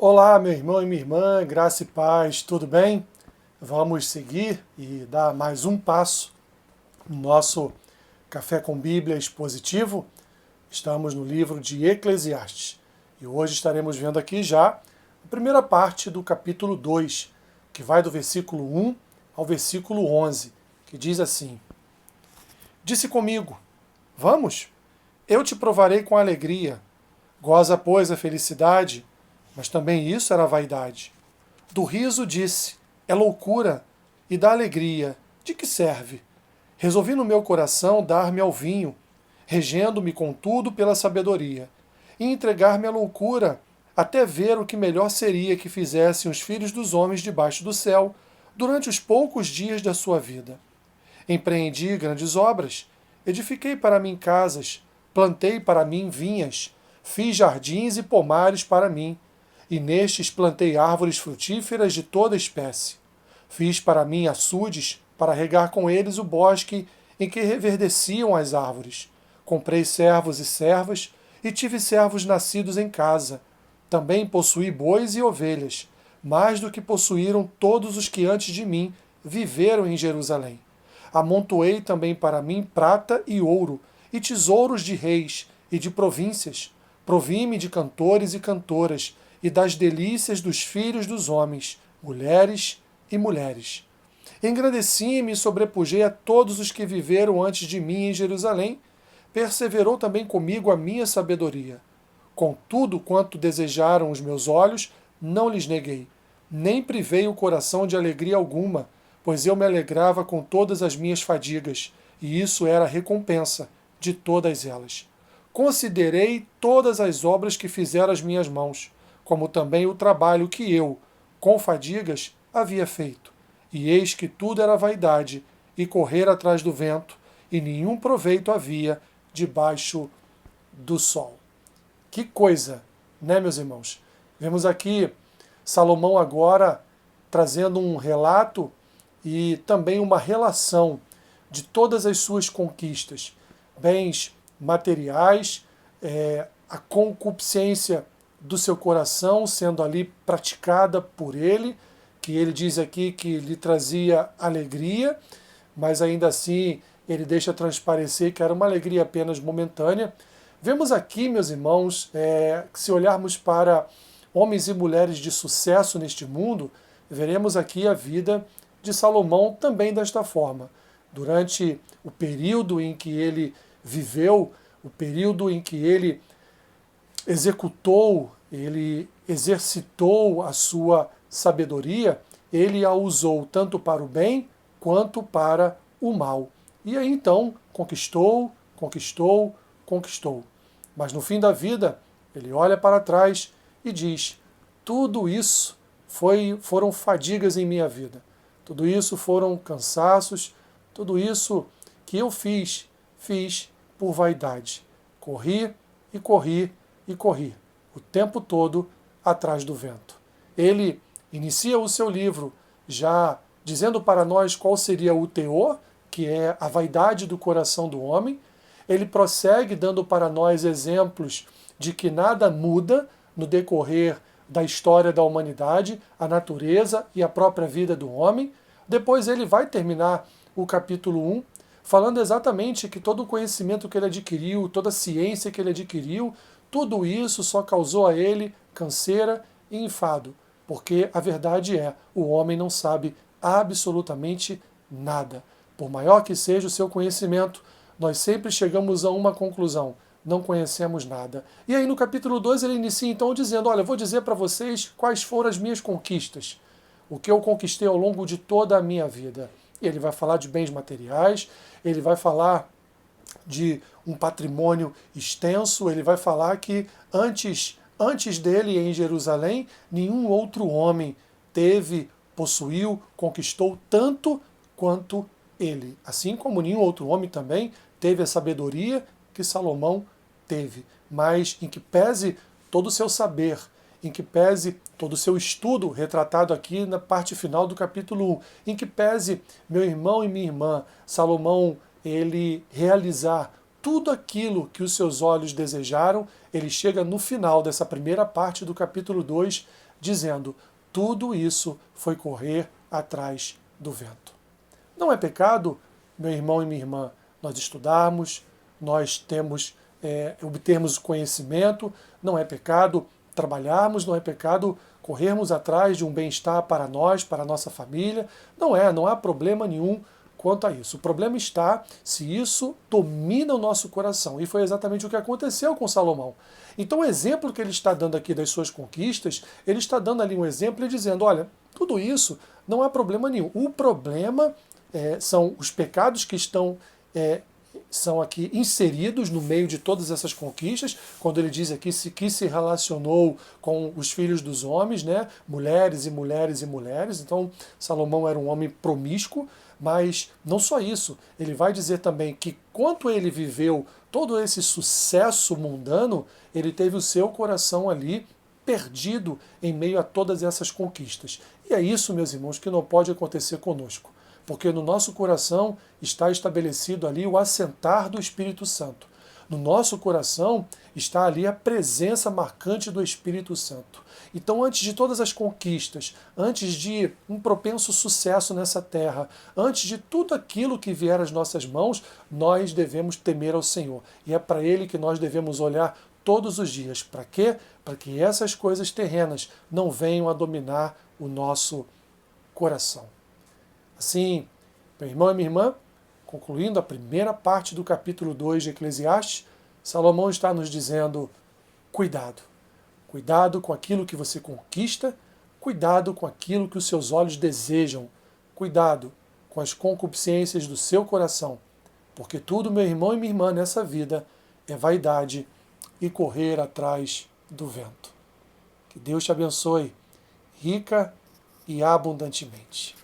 Olá, meu irmão e minha irmã, graça e paz, tudo bem? Vamos seguir e dar mais um passo no nosso Café com Bíblia expositivo. Estamos no livro de Eclesiastes e hoje estaremos vendo aqui já a primeira parte do capítulo 2, que vai do versículo 1 ao versículo 11, que diz assim: Disse comigo, vamos, eu te provarei com alegria, goza, pois, a felicidade. Mas também isso era vaidade. Do riso disse, é loucura, e da alegria, de que serve? Resolvi no meu coração dar-me ao vinho, regendo-me contudo pela sabedoria, e entregar-me à loucura, até ver o que melhor seria que fizessem os filhos dos homens debaixo do céu, durante os poucos dias da sua vida. Empreendi grandes obras, edifiquei para mim casas, plantei para mim vinhas, fiz jardins e pomares para mim, e nestes plantei árvores frutíferas de toda espécie. Fiz para mim açudes, para regar com eles o bosque em que reverdeciam as árvores. Comprei servos e servas, e tive servos nascidos em casa. Também possuí bois e ovelhas, mais do que possuíram todos os que antes de mim viveram em Jerusalém. Amontoei também para mim prata e ouro, e tesouros de reis e de províncias. Provi-me de cantores e cantoras, e das delícias dos filhos dos homens, mulheres e mulheres. Engrandeci-me e sobrepujei a todos os que viveram antes de mim em Jerusalém. Perseverou também comigo a minha sabedoria. Contudo, quanto desejaram os meus olhos, não lhes neguei, nem privei o coração de alegria alguma, pois eu me alegrava com todas as minhas fadigas, e isso era a recompensa de todas elas. Considerei todas as obras que fizeram as minhas mãos, como também o trabalho que eu, com fadigas, havia feito. E eis que tudo era vaidade, e correr atrás do vento, e nenhum proveito havia debaixo do sol. Que coisa, né, meus irmãos? Vemos aqui Salomão agora trazendo um relato e também uma relação de todas as suas conquistas, bens materiais, a concupiscência do seu coração sendo ali praticada por ele, que ele diz aqui que lhe trazia alegria, mas ainda assim ele deixa transparecer que era uma alegria apenas momentânea. Vemos aqui, meus irmãos, que se olharmos para homens e mulheres de sucesso neste mundo, veremos aqui a vida de Salomão também desta forma. Durante o período em que ele viveu, o período em que ele executou, ele exercitou a sua sabedoria, ele a usou tanto para o bem quanto para o mal. E aí então conquistou, conquistou, conquistou. Mas no fim da vida, ele olha para trás e diz: tudo isso foram fadigas em minha vida. Tudo isso foram cansaços, tudo isso que eu fiz por vaidade. Corri e corri e corri, o tempo todo atrás do vento. Ele inicia o seu livro já dizendo para nós qual seria o teor, que é a vaidade do coração do homem. Ele prossegue dando para nós exemplos de que nada muda no decorrer da história da humanidade, a natureza e a própria vida do homem. Depois ele vai terminar o capítulo 1 falando exatamente que todo o conhecimento que ele adquiriu, toda a ciência que ele adquiriu, tudo isso só causou a ele canseira e enfado, porque a verdade é, o homem não sabe absolutamente nada. Por maior que seja o seu conhecimento, nós sempre chegamos a uma conclusão: não conhecemos nada. E aí no capítulo 2 ele inicia então dizendo: olha, eu vou dizer para vocês quais foram as minhas conquistas, o que eu conquistei ao longo de toda a minha vida. E ele vai falar de bens materiais, ele vai falar de um patrimônio extenso, ele vai falar que antes dele em Jerusalém, nenhum outro homem possuiu, conquistou tanto quanto ele. Assim como nenhum outro homem também teve a sabedoria que Salomão teve, mas em que pese todo o seu saber, em que pese todo o seu estudo, retratado aqui na parte final do capítulo 1, em que pese, meu irmão e minha irmã, Salomão, ele realizar tudo aquilo que os seus olhos desejaram, ele chega no final dessa primeira parte do capítulo 2, dizendo: tudo isso foi correr atrás do vento. Não é pecado, meu irmão e minha irmã, nós estudarmos, nós obtermos conhecimento, não é pecado trabalharmos, não é pecado corrermos atrás de um bem-estar para nós, para a nossa família. Não há problema nenhum quanto a isso. O problema está se isso domina o nosso coração. E foi exatamente o que aconteceu com Salomão. Então o exemplo que ele está dando aqui das suas conquistas, ele está dando ali um exemplo e dizendo, olha, tudo isso não há problema nenhum. O problema são os pecados que são aqui inseridos no meio de todas essas conquistas, quando ele diz aqui que se relacionou com os filhos dos homens, né? Mulheres e mulheres e mulheres. Então Salomão era um homem promíscuo, mas não só isso, ele vai dizer também que quanto ele viveu todo esse sucesso mundano, ele teve o seu coração ali perdido em meio a todas essas conquistas. E é isso, meus irmãos, que não pode acontecer conosco. Porque no nosso coração está estabelecido ali o assentar do Espírito Santo. No nosso coração está ali a presença marcante do Espírito Santo. Então, antes de todas as conquistas, antes de um propenso sucesso nessa terra, antes de tudo aquilo que vier às nossas mãos, nós devemos temer ao Senhor. E é para Ele que nós devemos olhar todos os dias. Para quê? Para que essas coisas terrenas não venham a dominar o nosso coração. Assim, meu irmão e minha irmã, concluindo a primeira parte do capítulo 2 de Eclesiastes, Salomão está nos dizendo, cuidado. Cuidado com aquilo que você conquista, cuidado com aquilo que os seus olhos desejam, cuidado com as concupiscências do seu coração, porque tudo, meu irmão e minha irmã, nessa vida é vaidade e correr atrás do vento. Que Deus te abençoe, rica e abundantemente.